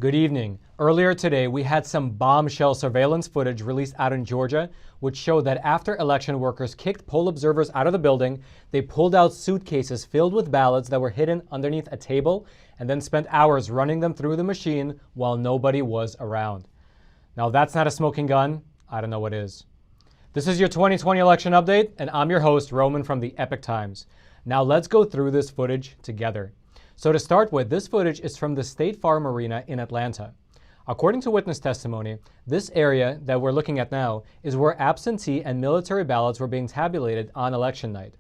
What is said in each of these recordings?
Good evening. Earlier today, we had some bombshell surveillance footage released out in Georgia, which showed that after election workers kicked poll observers out of the building, they pulled out suitcases filled with ballots that were hidden underneath a table and then spent hours running them through the machine while nobody was around. Now, if that's not a smoking gun, I don't know what is. This is your 2020 election update, and I'm your host, Roman from the Epoch Times. Now let's go through this footage together. So to start with, this footage is from the State Farm Arena in Atlanta. According to witness testimony, this area that we're looking at now is where absentee and military ballots were being tabulated on election night.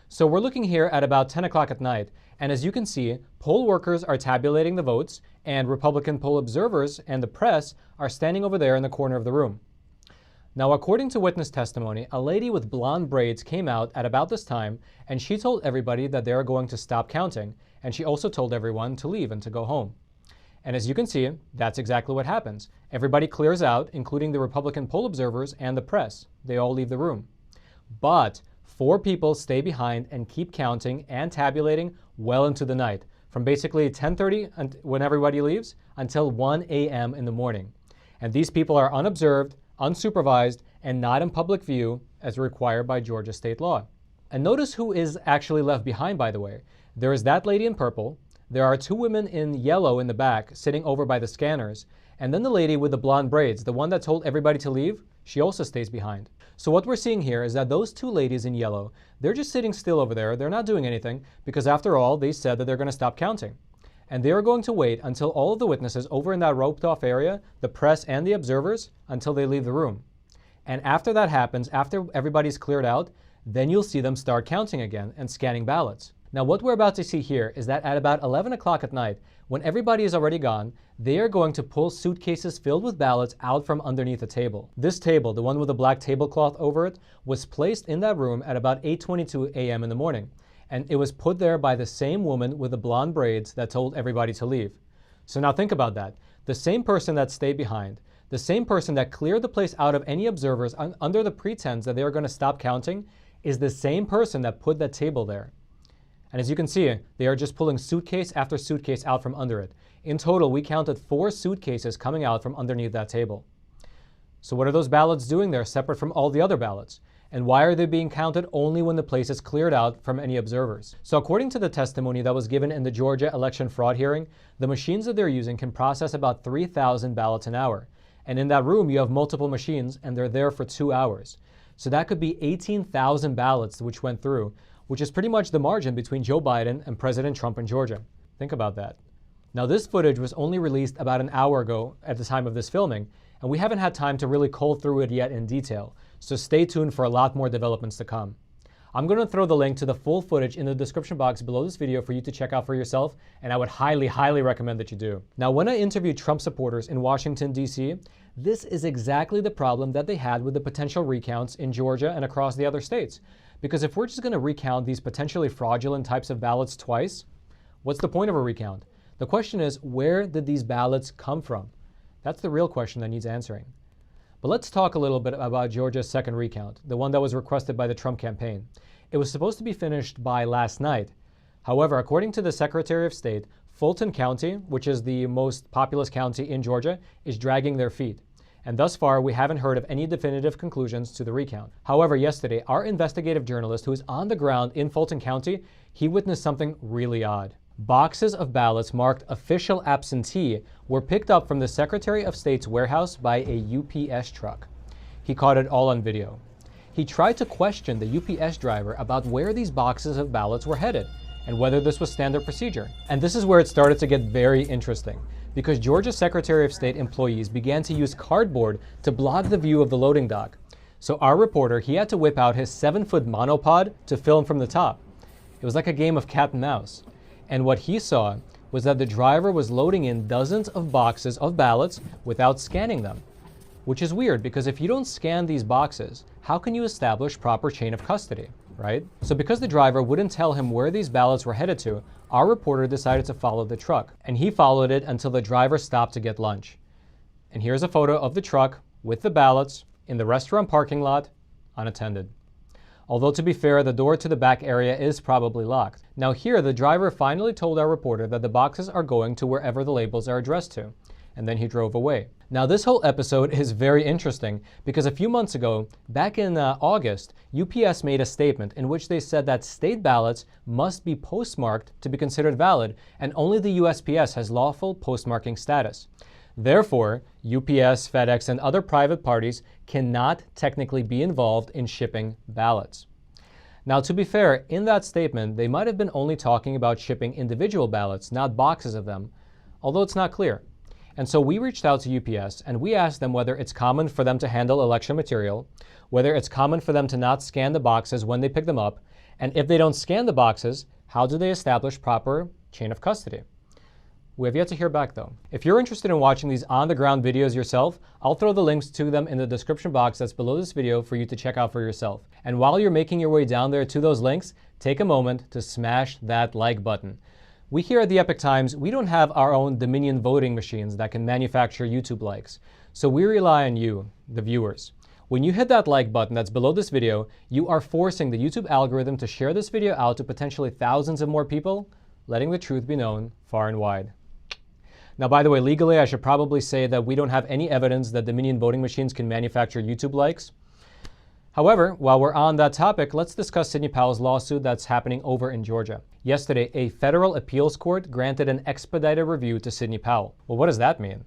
So we're looking here at about 10 o'clock at night, and as you can see, poll workers are tabulating the votes, and Republican poll observers and the press are standing over there in the corner of the room. Now, according to witness testimony, a lady with blonde braids came out at about this time, and she told everybody that they are going to stop counting, and she also told everyone to leave and to go home. And as you can see, that's exactly what happens. Everybody clears out, including the Republican poll observers and the press. They all leave the room. But 4 people stay behind and keep counting and tabulating well into the night, from basically 10:30 when everybody leaves until 1 a.m. in the morning. And these people are unobserved, unsupervised, and not in public view as required by Georgia state law. And notice who is actually left behind, by the way. There is that lady in purple, there are 2 women in yellow in the back sitting over by the scanners, and then the lady with the blonde braids, the one that told everybody to leave, she also stays behind. So what we're seeing here is that those 2 ladies in yellow, they're just sitting still over there, they're not doing anything, because after all, they said that they're going to stop counting. And they are going to wait until all of the witnesses over in that roped off area, the press and the observers, until they leave the room. And after that happens, after everybody's cleared out, then you'll see them start counting again and scanning ballots. Now, what we're about to see here is that at about 11 o'clock at night, when everybody is already gone, they are going to pull suitcases filled with ballots out from underneath a table. This table, the one with the black tablecloth over it, was placed in that room at about 8:22 a.m. in the morning. And it was put there by the same woman with the blonde braids that told everybody to leave. So now think about that. The same person that stayed behind, the same person that cleared the place out of any observers under the pretense that they were going to stop counting, is the same person that put that table there. And as you can see, they are just pulling suitcase after suitcase out from under it. In total, we counted 4 suitcases coming out from underneath that table. So what are those ballots doing there separate from all the other ballots? And why are they being counted only when the place is cleared out from any observers? So according to the testimony that was given in the Georgia election fraud hearing, the machines that they're using can process about 3,000 ballots an hour. And in that room, you have multiple machines, and they're there for 2 hours. So that could be 18,000 ballots which went through, which is pretty much the margin between Joe Biden and President Trump in Georgia. Think about that. Now, this footage was only released about an hour ago at the time of this filming, and we haven't had time to really cull through it yet in detail, so stay tuned for a lot more developments to come. I'm going to throw the link to the full footage in the description box below this video for you to check out for yourself, and I would highly, highly recommend that you do. Now, when I interviewed Trump supporters in Washington, D.C., this is exactly the problem that they had with the potential recounts in Georgia and across the other states. Because if we're just going to recount these potentially fraudulent types of ballots twice, what's the point of a recount? The question is, where did these ballots come from? That's the real question that needs answering. But let's talk a little bit about Georgia's second recount, the one that was requested by the Trump campaign. It was supposed to be finished by last night. However, according to the Secretary of State, Fulton County, which is the most populous county in Georgia, is dragging their feet. And thus far, we haven't heard of any definitive conclusions to the recount. However, yesterday, our investigative journalist who is on the ground in Fulton County, he witnessed something really odd. Boxes of ballots marked official absentee were picked up from the Secretary of State's warehouse by a UPS truck. He caught it all on video. He tried to question the UPS driver about where these boxes of ballots were headed and whether this was standard procedure. And this is where it started to get very interesting, because Georgia Secretary of State employees began to use cardboard to block the view of the loading dock. So our reporter, he had to whip out his 7-foot monopod to film from the top. It was like a game of cat and mouse. And what he saw was that the driver was loading in dozens of boxes of ballots without scanning them. Which is weird, because if you don't scan these boxes, how can you establish proper chain of custody, right? So because the driver wouldn't tell him where these ballots were headed to, our reporter decided to follow the truck. And he followed it until the driver stopped to get lunch. And here's a photo of the truck with the ballots in the restaurant parking lot, unattended. Although to be fair, the door to the back area is probably locked. Now here, the driver finally told our reporter that the boxes are going to wherever the labels are addressed to. and then he drove away. Now, this whole episode is very interesting because a few months ago, back in August, UPS made a statement in which they said that state ballots must be postmarked to be considered valid, and only the USPS has lawful postmarking status. Therefore, UPS, FedEx, and other private parties cannot technically be involved in shipping ballots. Now, to be fair, in that statement, they might have been only talking about shipping individual ballots, not boxes of them, although it's not clear. And so we reached out to UPS and we asked them whether it's common for them to handle election material, whether it's common for them to not scan the boxes when they pick them up, and if they don't scan the boxes, how do they establish proper chain of custody? We have yet to hear back though. If you're interested in watching these on-the-ground videos yourself, I'll throw the links to them in the description box that's below this video for you to check out for yourself. And while you're making your way down there to those links, take a moment to smash that like button. We here at the Epoch Times, we don't have our own Dominion voting machines that can manufacture YouTube likes. So we rely on you, the viewers. When you hit that like button that's below this video, you are forcing the YouTube algorithm to share this video out to potentially thousands of more people, letting the truth be known far and wide. Now, by the way, legally, I should probably say that we don't have any evidence that Dominion voting machines can manufacture YouTube likes. However, while we're on that topic, let's discuss Sidney Powell's lawsuit that's happening over in Georgia. Yesterday, a federal appeals court granted an expedited review to Sidney Powell. Well, what does that mean?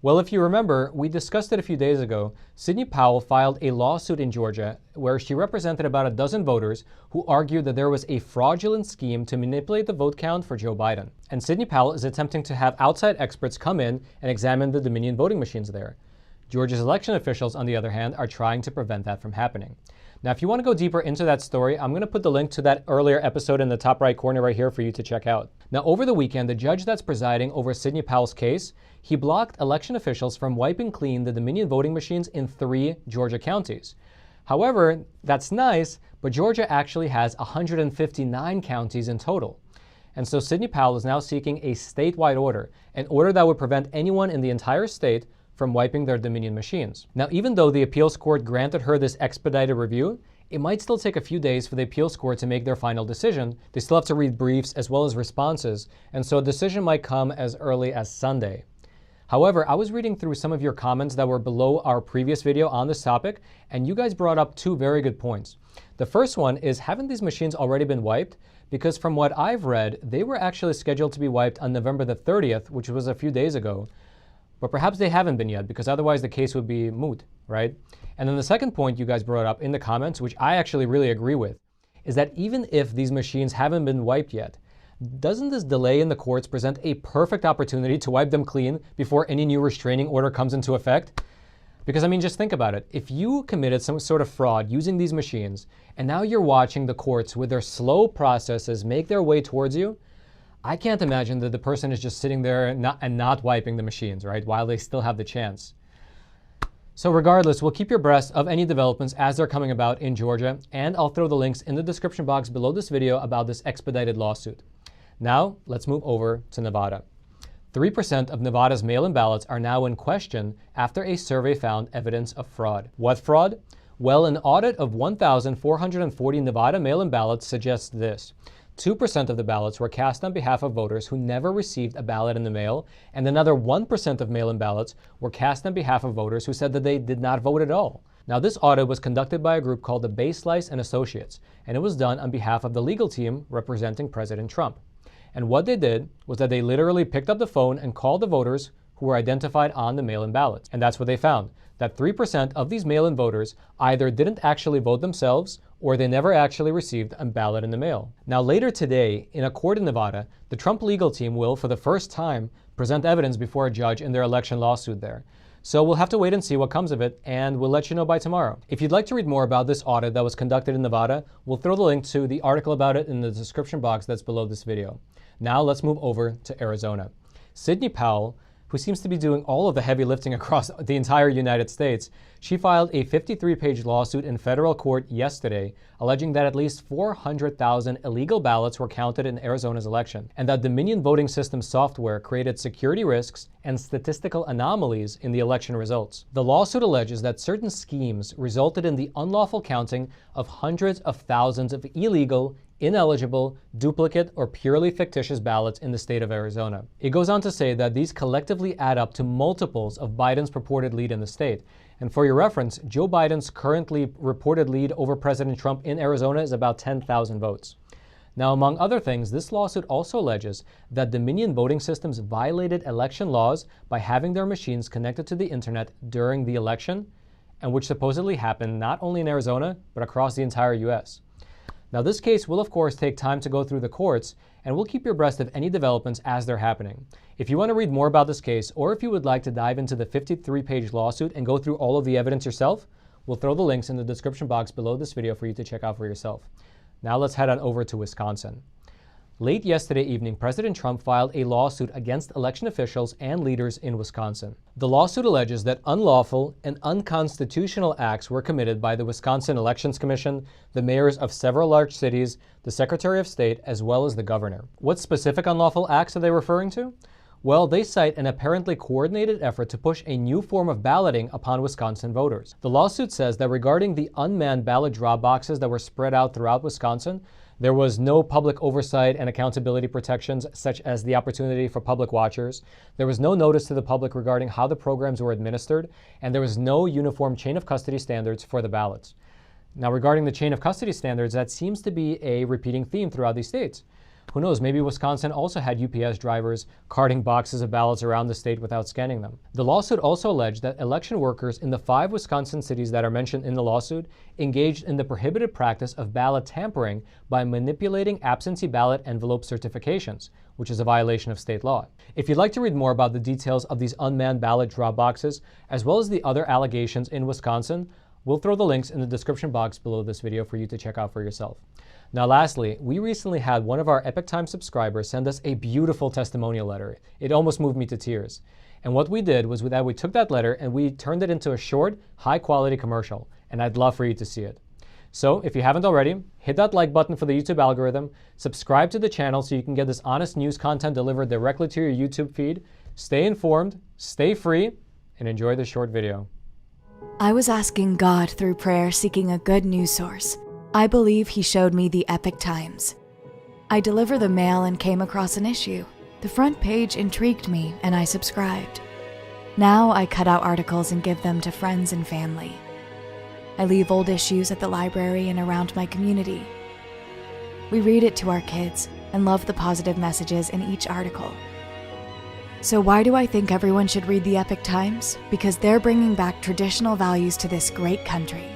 Well, if you remember, we discussed it a few days ago. Sidney Powell filed a lawsuit in Georgia where she represented about a dozen voters who argued that there was a fraudulent scheme to manipulate the vote count for Joe Biden. And Sidney Powell is attempting to have outside experts come in and examine the Dominion voting machines there. Georgia's election officials, on the other hand, are trying to prevent that from happening. Now, if you want to go deeper into that story, I'm going to put the link to that earlier episode in the top right corner right here for you to check out. Now, over the weekend, the judge that's presiding over Sidney Powell's case, he blocked election officials from wiping clean the Dominion voting machines in 3 Georgia counties. However, that's nice, but Georgia actually has 159 counties in total. And so Sidney Powell is now seeking a statewide order, an order that would prevent anyone in the entire state from wiping their Dominion machines. Now, even though the appeals court granted her this expedited review, it might still take a few days for the appeals court to make their final decision. They still have to read briefs as well as responses, and so a decision might come as early as Sunday. However, I was reading through some of your comments that were below our previous video on this topic, and you guys brought up 2 very good points. The first one is, haven't these machines already been wiped? Because from what I've read, they were actually scheduled to be wiped on November the 30th, which was a few days ago. But perhaps they haven't been yet, because otherwise the case would be moot, right? And then the second point you guys brought up in the comments, which I actually really agree with, is that even if these machines haven't been wiped yet, doesn't this delay in the courts present a perfect opportunity to wipe them clean before any new restraining order comes into effect? Because, I mean, just think about it. If you committed some sort of fraud using these machines, and now you're watching the courts with their slow processes make their way towards you, I can't imagine that the person is just sitting there and not wiping the machines, right, while they still have the chance. So regardless, we'll keep you abreast of any developments as they're coming about in Georgia, and I'll throw the links in the description box below this video about this expedited lawsuit. Now, let's move over to Nevada. 3% of Nevada's mail-in ballots are now in question after a survey found evidence of fraud. What fraud? Well, an audit of 1,440 Nevada mail-in ballots suggests this. 2% of the ballots were cast on behalf of voters who never received a ballot in the mail, and another 1% of mail-in ballots were cast on behalf of voters who said that they did not vote at all. Now, this audit was conducted by a group called the Bayslice and Associates, and it was done on behalf of the legal team representing President Trump. And what they did was that they literally picked up the phone and called the voters who were identified on the mail-in ballots. And that's what they found, that 3% of these mail-in voters either didn't actually vote themselves or they never actually received a ballot in the mail. Now, later today, in a court in Nevada, the Trump legal team will, for the first time, present evidence before a judge in their election lawsuit there. So we'll have to wait and see what comes of it, and we'll let you know by tomorrow. If you'd like to read more about this audit that was conducted in Nevada, we'll throw the link to the article about it in the description box that's below this video. Now let's move over to Arizona. Sidney Powell, who seems to be doing all of the heavy lifting across the entire United States, she filed a 53-page lawsuit in federal court yesterday, alleging that at least 400,000 illegal ballots were counted in Arizona's election, and that Dominion voting system software created security risks and statistical anomalies in the election results. The lawsuit alleges that certain schemes resulted in the unlawful counting of hundreds of thousands of illegal, ineligible, duplicate, or purely fictitious ballots in the state of Arizona. It goes on to say that these collectively add up to multiples of Biden's purported lead in the state. And for your reference, Joe Biden's currently reported lead over President Trump in Arizona is about 10,000 votes. Now, among other things, this lawsuit also alleges that Dominion voting systems violated election laws by having their machines connected to the internet during the election, and which supposedly happened not only in Arizona, but across the entire U.S. Now, this case will, of course, take time to go through the courts, and we'll keep you abreast of any developments as they're happening. If you want to read more about this case, or if you would like to dive into the 53-page lawsuit and go through all of the evidence yourself, we'll throw the links in the description box below this video for you to check out for yourself. Now let's head on over to Wisconsin. Late yesterday evening, President Trump filed a lawsuit against election officials and leaders in Wisconsin. The lawsuit alleges that unlawful and unconstitutional acts were committed by the Wisconsin Elections Commission, the mayors of several large cities, the Secretary of State, as well as the governor. What specific unlawful acts are they referring to? Well, they cite an apparently coordinated effort to push a new form of balloting upon Wisconsin voters. The lawsuit says that regarding the unmanned ballot drop boxes that were spread out throughout Wisconsin, there was no public oversight and accountability protections, such as the opportunity for public watchers. There was no notice to the public regarding how the programs were administered, and there was no uniform chain of custody standards for the ballots. Now, regarding the chain of custody standards, that seems to be a repeating theme throughout these states. Who knows, maybe Wisconsin also had UPS drivers carting boxes of ballots around the state without scanning them. The lawsuit also alleged that election workers in the 5 Wisconsin cities that are mentioned in the lawsuit engaged in the prohibited practice of ballot tampering by manipulating absentee ballot envelope certifications, which is a violation of state law. If you'd like to read more about the details of these unmanned ballot drop boxes, as well as the other allegations in Wisconsin, we'll throw the links in the description box below this video for you to check out for yourself. Now, lastly, we recently had one of our Epoch Times subscribers send us a beautiful testimonial letter. It almost moved me to tears. And what we did was that we took that letter and we turned it into a short, high-quality commercial, and I'd love for you to see it. So, if you haven't already, hit that like button for the YouTube algorithm, subscribe to the channel so you can get this honest news content delivered directly to your YouTube feed. Stay informed, stay free, and enjoy this short video. I was asking God through prayer, seeking a good news source. I believe he showed me the Epoch Times. I deliver the mail and came across an issue. The front page intrigued me and I subscribed. Now I cut out articles and give them to friends and family. I leave old issues at the library and around my community. We read it to our kids and love the positive messages in each article. So why do I think everyone should read the Epoch Times? Because they're bringing back traditional values to this great country.